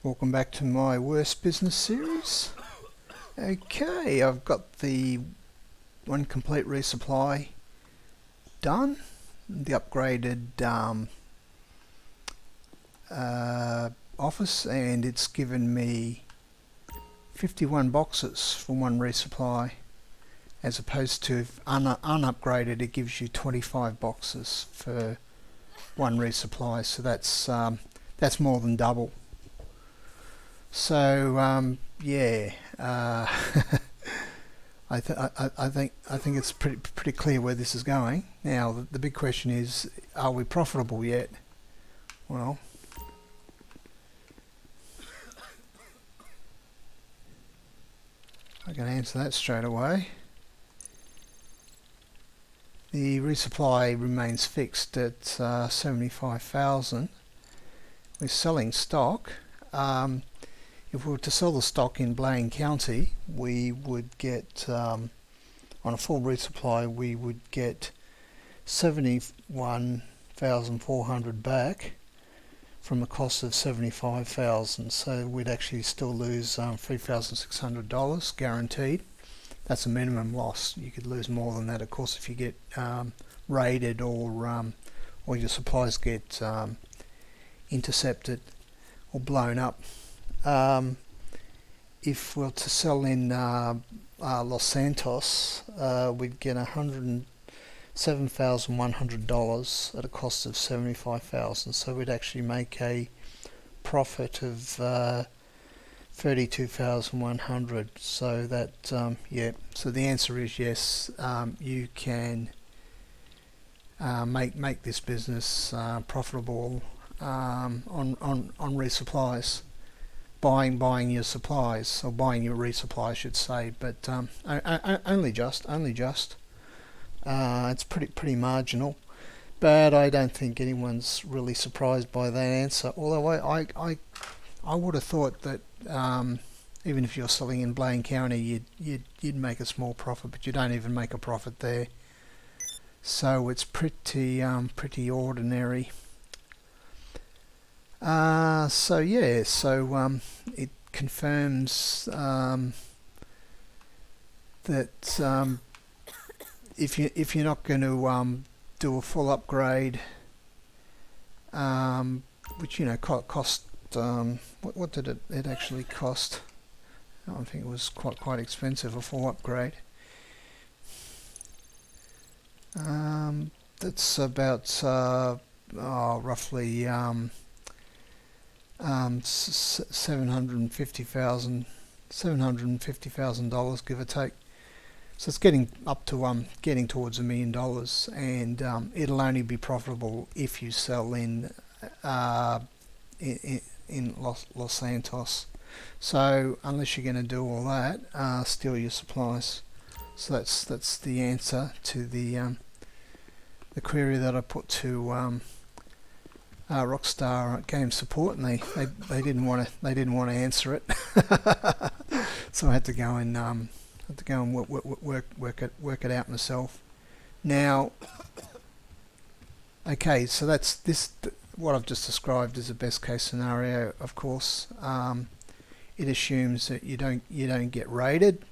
Welcome back to my worst business series. Okay, I've got the one complete resupply done, the upgraded office, and it's given me 51 boxes for one resupply, as opposed to unupgraded it gives you 25 boxes for one resupply, so that's more than double. So yeah, I think it's pretty clear where this is going. Now the big question is, are we profitable yet? Well, I can answer that straight away. The resupply remains fixed at 75,000. We're selling stock. If we were to sell the stock in Blaine County, we would get, on a full resupply, we would get 71,400 back from a cost of 75,000. So we'd actually still lose $3,600 guaranteed. That's a minimum loss. You could lose more than that, of course, if you get raided or your supplies get intercepted or blown up. If we're to sell in Los Santos, we'd get $107,100 at a cost of 75,000. So we'd actually make a profit of 32,100. So that yeah. So the answer is yes. You can make this business profitable on resupplies. Buying your supplies, or buying your resupply I should say, but only just. It's pretty marginal, but I don't think anyone's really surprised by that answer. Although I would have thought that even if you're selling in Blaine County, you'd make a small profit, but you don't even make a profit there. So it's pretty ordinary. So yeah, so it confirms that if you're not going to do a full upgrade, which cost what did it actually cost? I think it was quite expensive, a full upgrade. That's about roughly $750,000, give or take. So it's getting up to getting towards $1 million, and it'll only be profitable if you sell in Los Santos. So unless you're going to do all that, steal your supplies. So that's the answer to the query that I put to Rockstar Game Support, and they didn't want to answer it. So I had to go and work it out myself. Now, okay, so that's this. What I've just described is a best case scenario. Of course, it assumes that you don't get raided,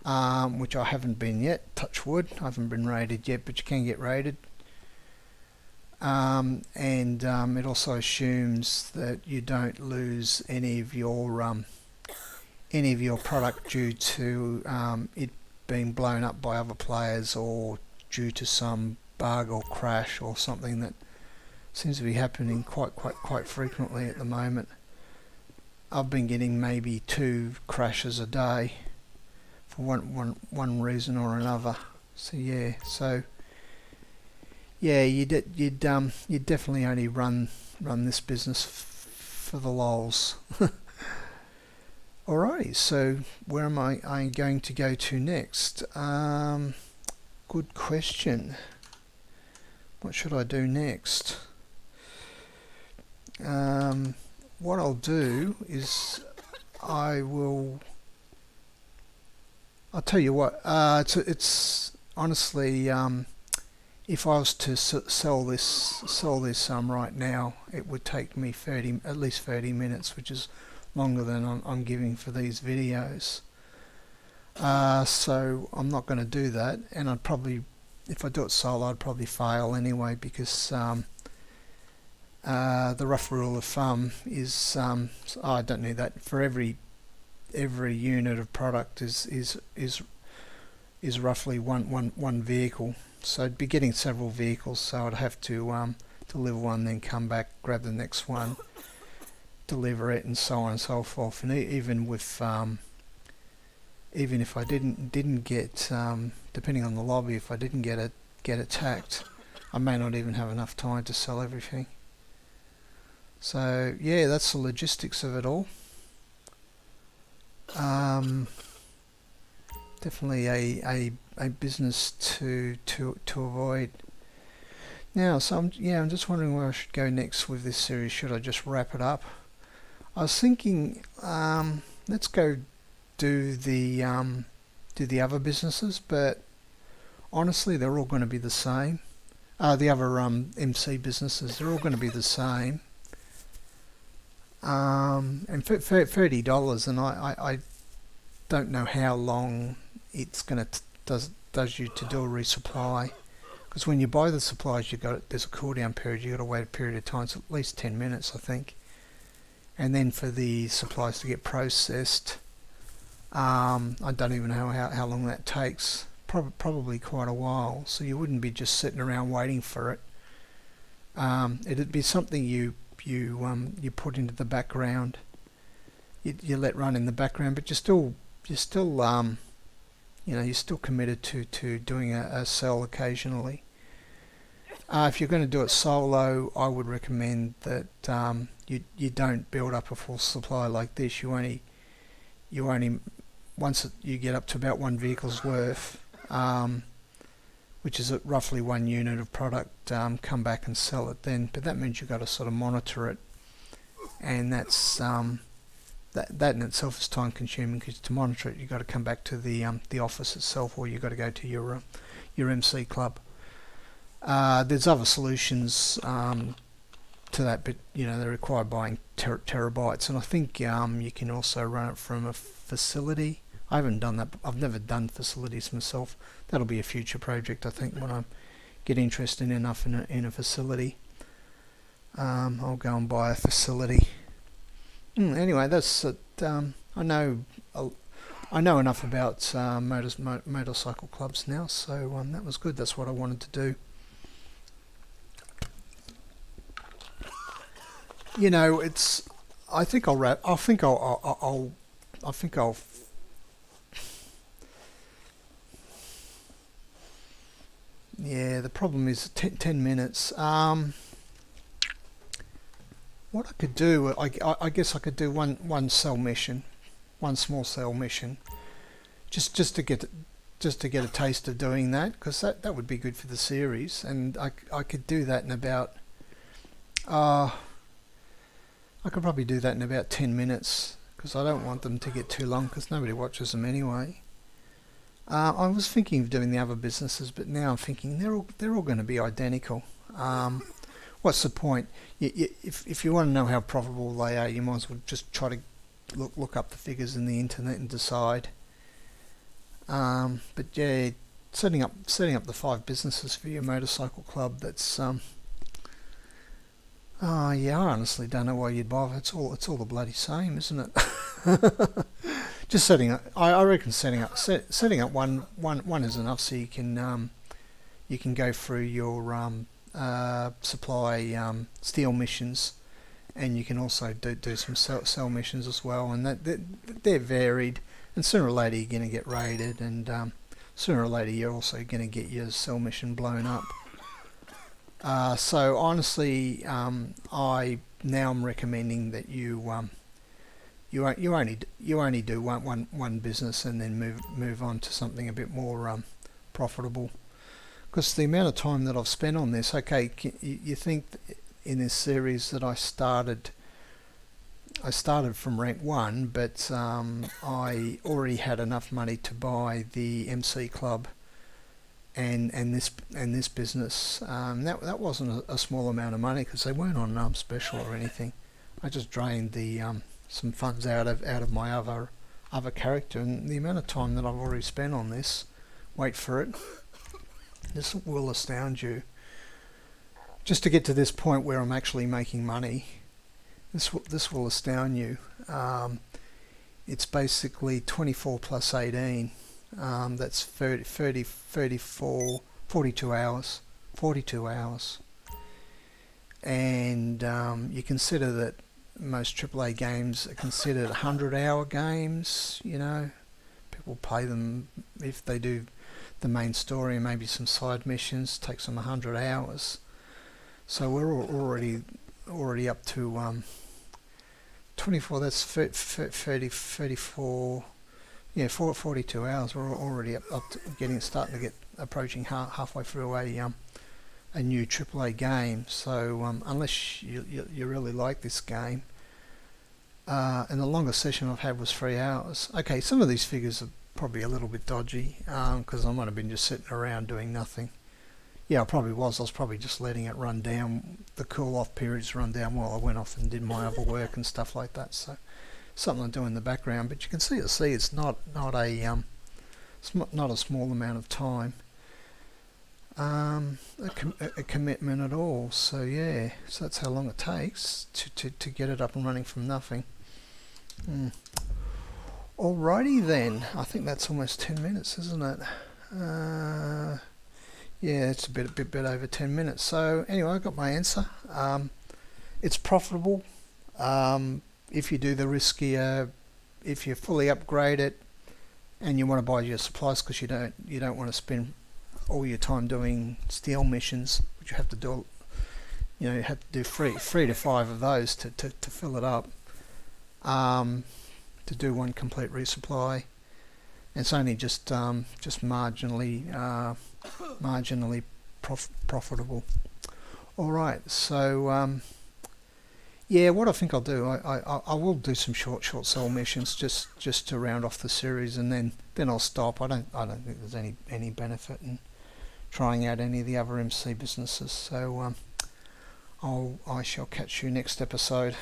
which I haven't been yet. Touch wood, I haven't been raided yet, but you can get raided. And it also assumes that you don't lose any of your product due to it being blown up by other players, or due to some bug or crash or something that seems to be happening quite frequently at the moment. I've been getting maybe 2 crashes a day for one reason or another. So yeah, yeah, you'd definitely only run this business for the lols. Alrighty, so where am I going to go to next? Good question. What should I do next? What I'll do is I'll tell you what. It's honestly if I was to sell this right now, it would take me at least 30 minutes, which is longer than I'm giving for these videos. So I'm not going to do that, and I'd probably, if I do it solo, I'd probably fail anyway, because the rough rule of thumb is I don't need that. For every unit of product is roughly one vehicle. So I'd be getting several vehicles, so I'd have to deliver one, then come back, grab the next one, deliver it, and so on and so forth. And even if I didn't get, depending on the lobby, if I didn't get attacked, I may not even have enough time to sell everything. So yeah, that's the logistics of it all. Definitely a business to avoid. Now, so I'm just wondering where I should go next with this series. Should I just wrap it up? I was thinking, let's go do the other businesses, but honestly, they're all going to be the same. The other MC businesses, they're all going to be the same. And for $30, and I don't know how long it's going to does you to do a resupply, because when you buy the supplies, there's a cooldown period. You got to wait a period of time, so at least 10 minutes, I think. And then for the supplies to get processed, I don't even know how long that takes. Probably quite a while. So you wouldn't be just sitting around waiting for it. It'd be something you put into the background. You let run in the background, but you're still committed to doing a sell occasionally. If you're going to do it solo, I would recommend that you don't build up a full supply like this. You only once you get up to about one vehicle's worth, which is at roughly 1 unit of product, come back and sell it then. But that means you've got to sort of monitor it, and that's that in itself is time consuming, because to monitor it you've got to come back to the office itself, or you've got to go to your MC club. There's other solutions to that, but they require buying terabytes, and I think you can also run it from a facility. I haven't done that. I've never done facilities myself. That'll be a future project, I think, when I get interested enough in a facility. I'll go and buy a facility. Anyway, that's it. I know enough about motorcycle clubs now, so that was good. That's what I wanted to do. I think I'll wrap. I think I'll. Yeah, the problem is 10 minutes. What I could do, I guess I could do one sell mission, one small sell mission, just to get a taste of doing that, because that would be good for the series, and I could do that in about. I could probably do that in about 10 minutes, because I don't want them to get too long, because nobody watches them anyway. I was thinking of doing the other businesses, but now I'm thinking they're all going to be identical. What's the point? If you want to know how profitable they are, you might as well just try to look up the figures in the internet and decide. But yeah, setting up the 5 businesses for your motorcycle club, that's yeah, I honestly don't know why you'd bother. It's all the bloody same, isn't it? Just setting up. I reckon setting up one is enough, so you can go through your supply steel missions, and you can also do some sell missions as well, and they're varied. And sooner or later you're going to get raided, and sooner or later you're also going to get your sell mission blown up. So honestly, I'm recommending that you only do one business, and then move on to something a bit more profitable. Because the amount of time that I've spent on this, okay, you think in this series that I started from rank 1, but I already had enough money to buy the MC club and this business, that wasn't a small amount of money because they weren't on special or anything. I just drained the some funds out of my other character, and the amount of time that I've already spent on this, wait for it, this will astound you. Just to get to this point where I'm actually making money, this will astound you. It's basically 24 plus 18. That's 42 hours. 42 hours. And you consider that most AAA games are considered 100-hour games. You know, people play them if they do the main story and maybe some side missions. Takes them 100 hours. So we're already up to 24. That's 34. Yeah, 42 hours. We're already up to starting to get approaching halfway through a new AAA game. So unless you really like this game, and the longest session I've had was 3 hours. Okay, some of these figures are probably a little bit dodgy because I might have been just sitting around doing nothing. Yeah, I probably was. I was probably just letting it run down, the cool-off periods run down while I went off and did my other work and stuff like that. So something I do in the background, but you can see it's not a small amount of time, a commitment at all. So yeah, so that's how long it takes to get it up and running from nothing. Alrighty then, I think that's almost 10 minutes, isn't it? Yeah, it's a bit over 10 minutes. So anyway, I got my answer. It's profitable if you do the riskier, if you fully upgrade it, and you want to buy your supplies because you don't want to spend all your time doing steal missions, which you have to do. You have to do three to five of those to fill it up. To do one complete resupply. It's only just marginally profitable. All right, so yeah, what I think I'll do, I will do some short sell missions just to round off the series, and then I'll stop. I don't think there's any benefit in trying out any of the other MC businesses. So I shall catch you next episode.